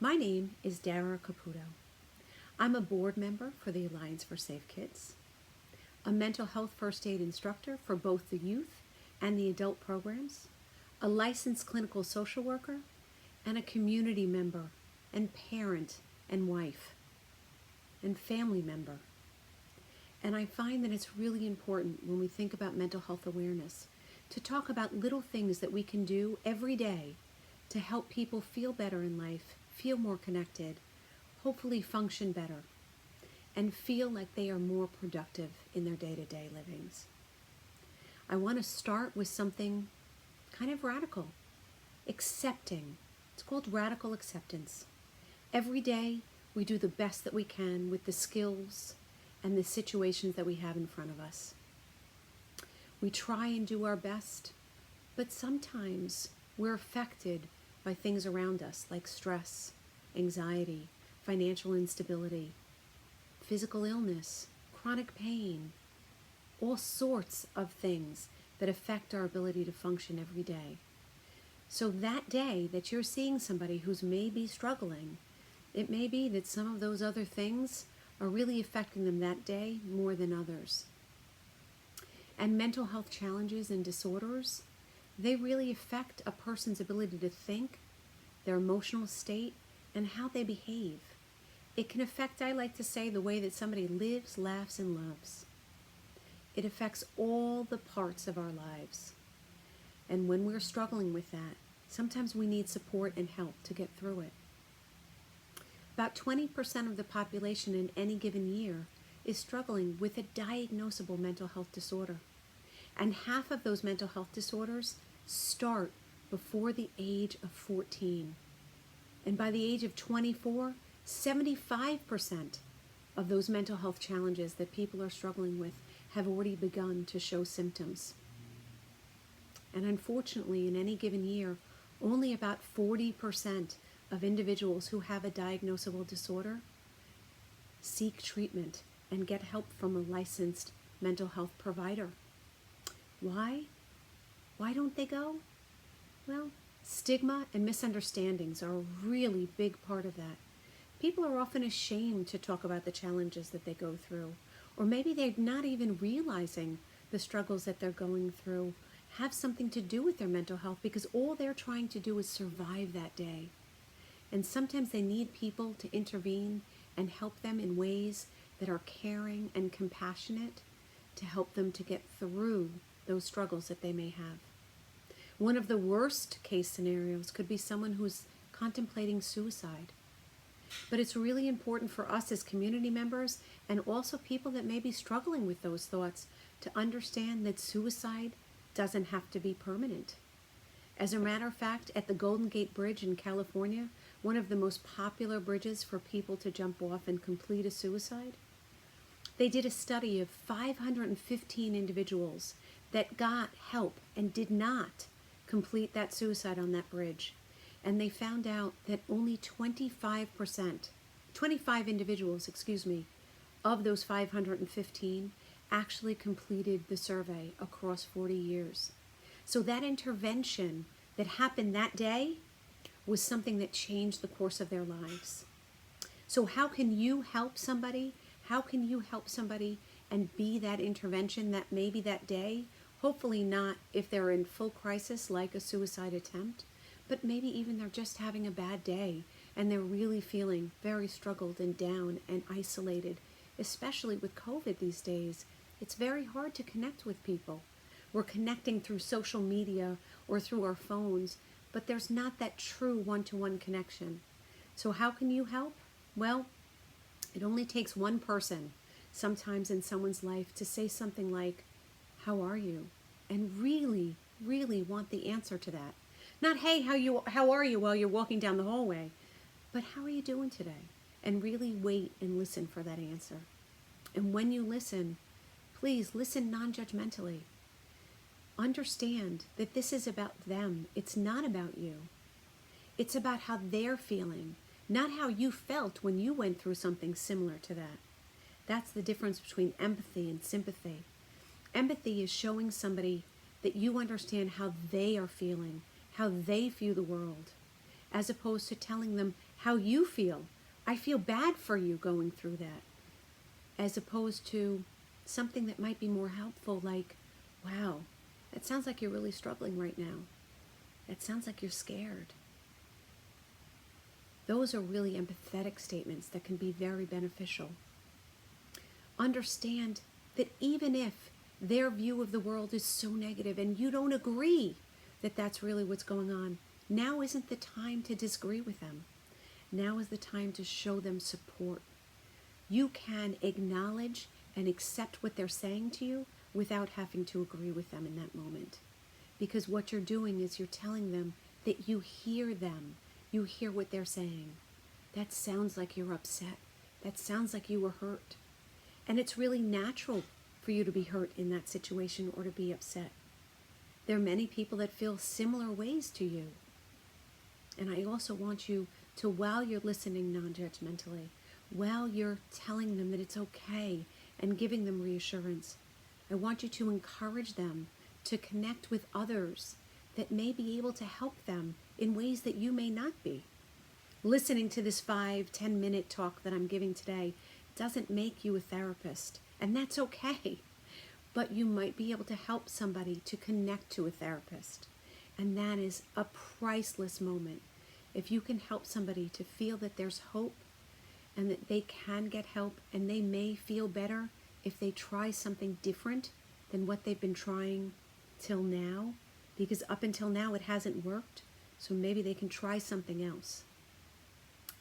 My name is Dara Caputo. I'm a board member for the Alliance for Safe Kids, a mental health first aid instructor for both the youth and the adult programs, a licensed clinical social worker, and a community member and parent and wife and family member. And I find that it's really important when we think about mental health awareness to talk about little things that we can do every day to help people feel better in life, feel more connected, hopefully function better, and feel like they are more productive in their day-to-day livings. I want to start with something kind of radical, accepting. It's called radical acceptance. Every day we do the best that we can with the skills and the situations that we have in front of us. We try and do our best, but sometimes we're affected by things around us like stress, anxiety, financial instability, physical illness, chronic pain, all sorts of things that affect our ability to function every day. So that day that you're seeing somebody who's maybe struggling, it may be that some of those other things are really affecting them that day more than others. And mental health challenges and disorders, they really affect a person's ability to think, their emotional state, and how they behave. It can affect, I like to say, the way that somebody lives, laughs, and loves. It affects all the parts of our lives. And when we're struggling with that, sometimes we need support and help to get through it. About 20% of the population in any given year is struggling with a diagnosable mental health disorder. And half of those mental health disorders start before the age of 14. And by the age of 24, 75% of those mental health challenges that people are struggling with have already begun to show symptoms. And unfortunately, in any given year, only about 40% of individuals who have a diagnosable disorder seek treatment and get help from a licensed mental health provider. Why? Why don't they go? Well, stigma and misunderstandings are a really big part of that. People are often ashamed to talk about the challenges that they go through, or maybe they're not even realizing the struggles that they're going through have something to do with their mental health because all they're trying to do is survive that day. And sometimes they need people to intervene and help them in ways that are caring and compassionate to help them to get through those struggles that they may have. One of the worst case scenarios could be someone who's contemplating suicide. But it's really important for us as community members and also people that may be struggling with those thoughts to understand that suicide doesn't have to be permanent. As a matter of fact, at the Golden Gate Bridge in California, one of the most popular bridges for people to jump off and complete a suicide, they did a study of 515 individuals that got help and did not complete that suicide on that bridge. And they found out that only 25 individuals, of those 515 actually completed the survey across 40 years. So that intervention that happened that day was something that changed the course of their lives. So how can you help somebody? How can you help somebody and be that intervention that maybe that day, hopefully not if they're in full crisis like a suicide attempt, but maybe even they're just having a bad day and they're really feeling very struggled and down and isolated, especially with COVID these days. It's very hard to connect with people. We're connecting through social media or through our phones, but there's not that true one-to-one connection. So how can you help? Well, it only takes one person sometimes in someone's life to say something like, "How are you?" and really, really want the answer to that. Not, "Hey, how are you?" while you're walking down the hallway, but "How are you doing today?" And really wait and listen for that answer. And when you listen, please listen non-judgmentally. Understand that this is about them. It's not about you. It's about how they're feeling, not how you felt when you went through something similar to that. That's the difference between empathy and sympathy. Empathy is showing somebody that you understand how they are feeling, how they view the world, as opposed to telling them how you feel. I feel bad for you going through that, as opposed to something that might be more helpful, like, wow, that sounds like you're really struggling right now. That sounds like you're scared. Those are really empathetic statements that can be very beneficial. Understand that even if their view of the world is so negative and you don't agree that that's really what's going on, now isn't the time to disagree with them. Now is the time to show them support. You can acknowledge and accept what they're saying to you without having to agree with them in that moment. Because what you're doing is you're telling them that you hear them. You hear what they're saying. That sounds like you're upset. That sounds like you were hurt. And it's really natural for you to be hurt in that situation or to be upset. There are many people that feel similar ways to you. And I also want you to, while you're listening non-judgmentally, while you're telling them that it's okay and giving them reassurance, I want you to encourage them to connect with others that may be able to help them in ways that you may not be. Listening to this 5-10 minute talk that I'm giving today doesn't make you a therapist, and that's okay. But you might be able to help somebody to connect to a therapist. And that is a priceless moment. If you can help somebody to feel that there's hope and that they can get help and they may feel better if they try something different than what they've been trying till now, because up until now it hasn't worked, so maybe they can try something else.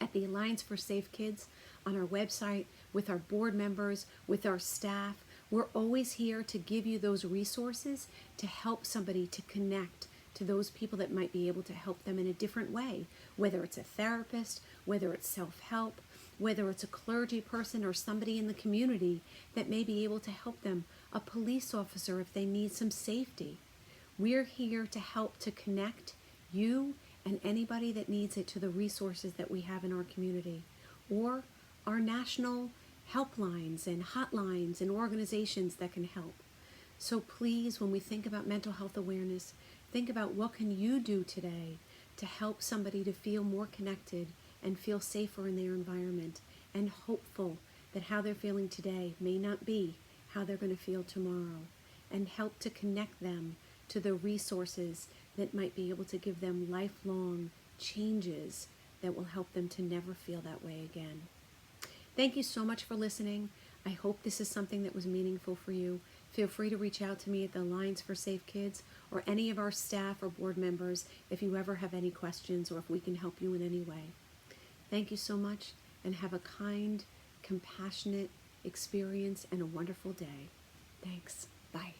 At the Alliance for Safe Kids, on our website, with our board members, with our staff, we're always here to give you those resources to help somebody to connect to those people that might be able to help them in a different way, whether it's a therapist, whether it's self-help, whether it's a clergy person or somebody in the community that may be able to help them, a police officer if they need some safety. We're here to help to connect you and anybody that needs it to the resources that we have in our community, or our national helplines and hotlines and organizations that can help. So please, when we think about mental health awareness, think about what can you do today to help somebody to feel more connected and feel safer in their environment, and hopeful that how they're feeling today may not be how they're going to feel tomorrow, and help to connect them to the resources that might be able to give them lifelong changes that will help them to never feel that way again. Thank you so much for listening. I hope this is something that was meaningful for you. Feel free to reach out to me at the Alliance for Safe Kids or any of our staff or board members if you ever have any questions or if we can help you in any way. Thank you so much, and have a kind, compassionate experience and a wonderful day. Thanks. Bye.